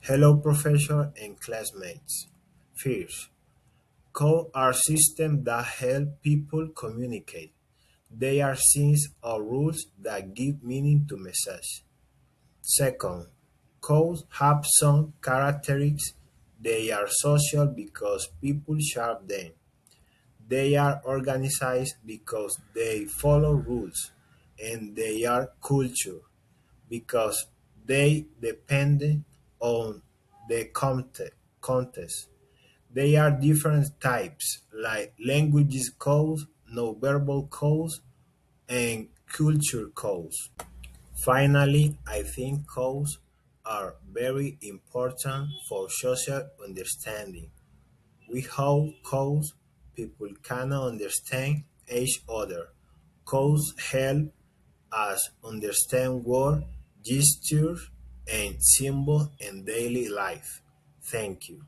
Hello, professor and classmates. First, codes are systems that help people communicate. They are signs or rules that give meaning to messages. Second, codes have some characteristics. They are social because people share them. They are organized because they follow rules. And they are culture because they depend on the context. They are different types, like languages codes, non-verbal codes, and culture codes. Finally, I think codes are very important for social understanding. Without codes, people cannot understand each other. Codes help us understand words, gestures, and symbols in daily life. Thank you.